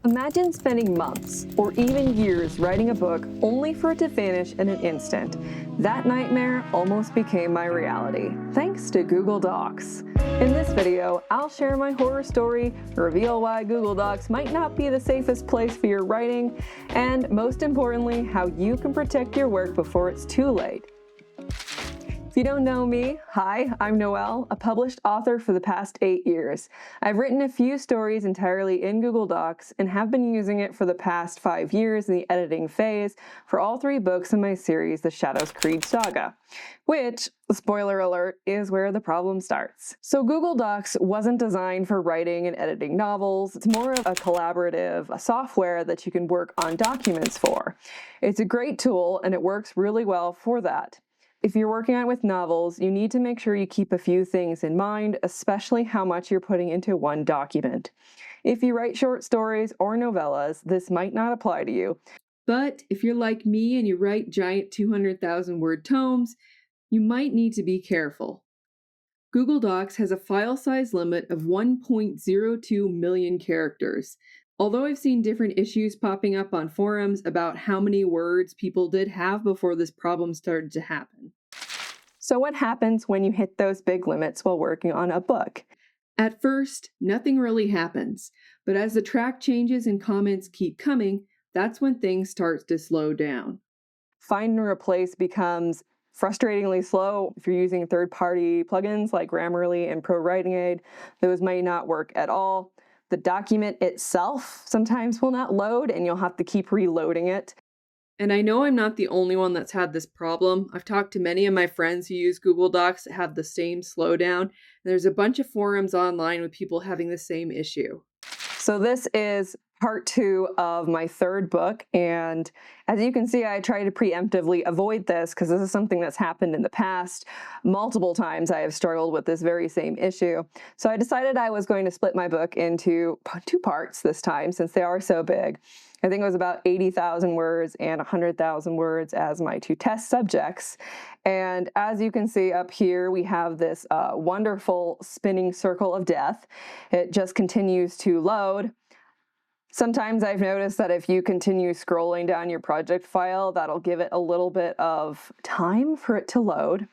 Imagine spending months or even years writing a book only for it to vanish in an instant. That nightmare almost became my reality, thanks to Google Docs. In this video, I'll share my horror story, reveal why Google Docs might not be the safest place for your writing, and most importantly, how you can protect your work before it's too late. If you don't know me, hi, I'm Noelle, a published author for the past 8 years. I've written a few stories entirely in Google Docs and have been using it for the past 5 years in the editing phase for all 3 books in my series, The Shadows Creed Saga, which, spoiler alert, is where the problem starts. So Google Docs wasn't designed for writing and editing novels. It's more of a collaborative software that you can work on documents for. It's a great tool and it works really well for that. If you're working on it with novels, you need to make sure you keep a few things in mind, especially how much you're putting into one document. If you write short stories or novellas, this might not apply to you. But if you're like me and you write giant 200,000 word tomes, you might need to be careful. Google Docs has a file size limit of 1.02 million characters. Although I've seen different issues popping up on forums about how many words people did have before this problem started to happen. So what happens when you hit those big limits while working on a book? At first, nothing really happens, but as the track changes and comments keep coming, that's when things start to slow down. Find and replace becomes frustratingly slow. If you're using third-party plugins like Grammarly and ProWritingAid, those might not work at all. The document itself sometimes will not load and you'll have to keep reloading it. And I know I'm not the only one that's had this problem. I've talked to many of my friends who use Google Docs that have the same slowdown. And there's a bunch of forums online with people having the same issue. So this is part 2 of my 3rd book, and as you can see, I try to preemptively avoid this because this is something that's happened in the past. Multiple times I have struggled with this very same issue. So I decided I was going to split my book into 2 parts this time since they are so big. I think it was about 80,000 words and 100,000 words as my 2 test subjects. And as you can see up here, we have this wonderful spinning circle of death. It just continues to load. Sometimes I've noticed that if you continue scrolling down your project file, that'll give it a little bit of time for it to load.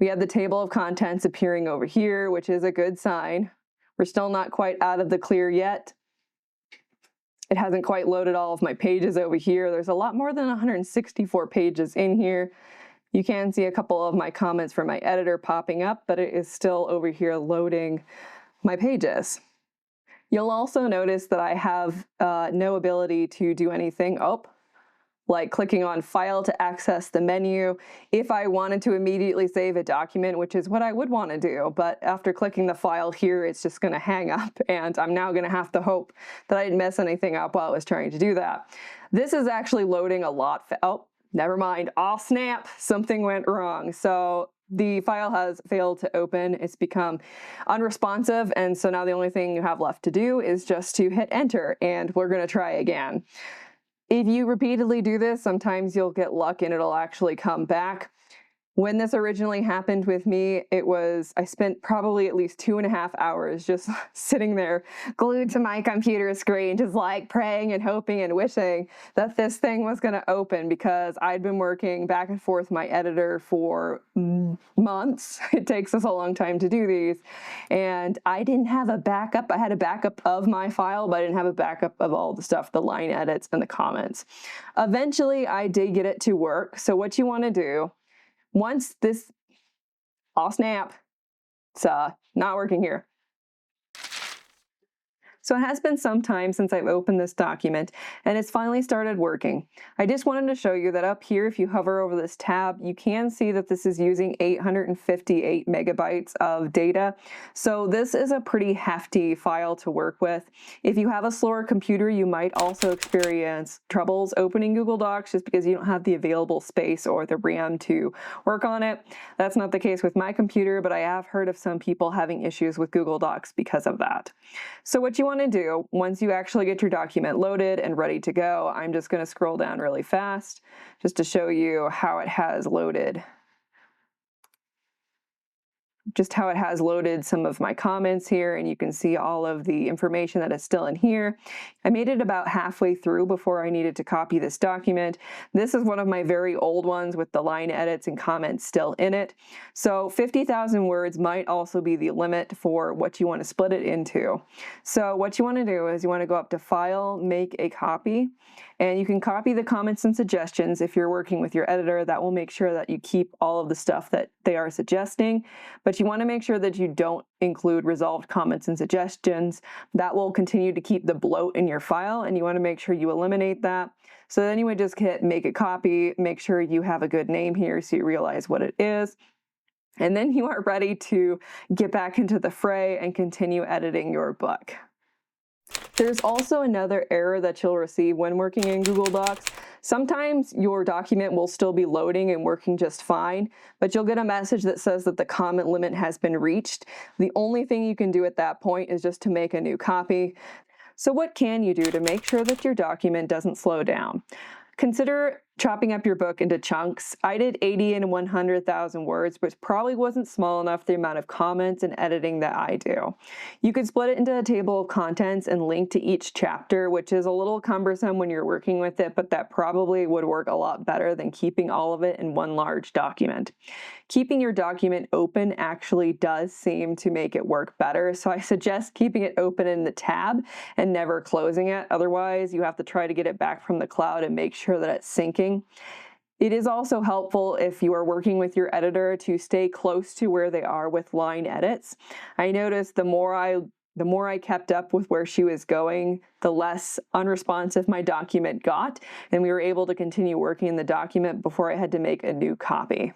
We have the table of contents appearing over here, which is a good sign. We're still not quite out of the clear yet. It hasn't quite loaded all of my pages over here. There's a lot more than 164 pages in here. You can see a couple of my comments from my editor popping up, but it is still over here loading my pages. You'll also notice that I have no ability to do anything, like clicking on File to access the menu if I wanted to immediately save a document, which is what I would want to do. But after clicking the file here, it's just going to hang up, and I'm now going to have to hope that I didn't mess anything up while I was trying to do that. This is actually loading a lot. Oh, never mind. Oh, snap. Something went wrong. So the file has failed to open. It's become unresponsive, and so now the only thing you have left to do is just to hit enter, and we're going to try again. If you repeatedly do this, sometimes you'll get luck and it'll actually come back. When this originally happened with me, I spent probably at least 2.5 hours just sitting there glued to my computer screen, just like praying and hoping and wishing that this thing was going to open, because I'd been working back and forth with my editor for months. It takes us a long time to do these. And I didn't have a backup. I had a backup of my file, but I didn't have a backup of all the stuff, the line edits and the comments. Eventually, I did get it to work. So what you want to do, once this, oh snap, it's not working here. So it has been some time since I've opened this document, and it's finally started working. I just wanted to show you that up here, if you hover over this tab, you can see that this is using 858 megabytes of data. So this is a pretty hefty file to work with. If you have a slower computer, you might also experience troubles opening Google Docs just because you don't have the available space or the RAM to work on it. That's not the case with my computer, but I have heard of some people having issues with Google Docs because of that. So what you want to do once you actually get your document loaded and ready to go, I'm just going to scroll down really fast just to show you how it has loaded. just how it has loaded some of my comments here, and you can see all of the information that is still in here. I made it about halfway through before I needed to copy this document. This is one of my very old ones with the line edits and comments still in it. So 50,000 words might also be the limit for what you want to split it into. So what you want to do is you want to go up to File, Make a Copy, and you can copy the comments and suggestions. If you're working with your editor, that will make sure that you keep all of the stuff that they are suggesting, but you want to make sure that you don't include resolved comments and suggestions. That will continue to keep the bloat in your file, and you want to make sure you eliminate that. So then you would just hit Make a Copy, make sure you have a good name here so you realize what it is. And then you are ready to get back into the fray and continue editing your book. There's also another error that you'll receive when working in Google Docs. Sometimes your document will still be loading and working just fine, but you'll get a message that says that the comment limit has been reached. The only thing you can do at that point is just to make a new copy. So what can you do to make sure that your document doesn't slow down? Consider chopping up your book into chunks. I did 80 and 100,000 words, which probably wasn't small enough the amount of comments and editing that I do. You could split it into a table of contents and link to each chapter, which is a little cumbersome when you're working with it, but that probably would work a lot better than keeping all of it in one large document. Keeping your document open actually does seem to make it work better, so I suggest keeping it open in the tab and never closing it. Otherwise, you have to try to get it back from the cloud and make sure that it's syncing. It is also helpful if you are working with your editor to stay close to where they are with line edits. I noticed the more I kept up with where she was going, the less unresponsive my document got, and we were able to continue working in the document before I had to make a new copy.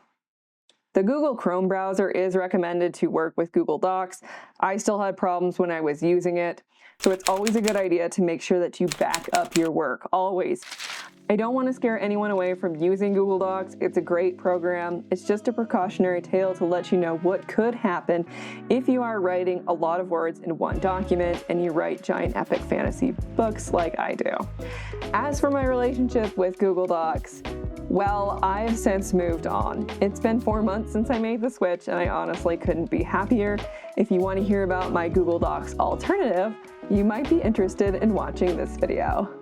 The Google Chrome browser is recommended to work with Google Docs. I still had problems when I was using it, so it's always a good idea to make sure that you back up your work, always. I don't want to scare anyone away from using Google Docs. It's a great program. It's just a precautionary tale to let you know what could happen if you are writing a lot of words in one document and you write giant epic fantasy books like I do. As for my relationship with Google Docs, well, I've since moved on. It's been 4 months since I made the switch, and I honestly couldn't be happier. If you want to hear about my Google Docs alternative, you might be interested in watching this video.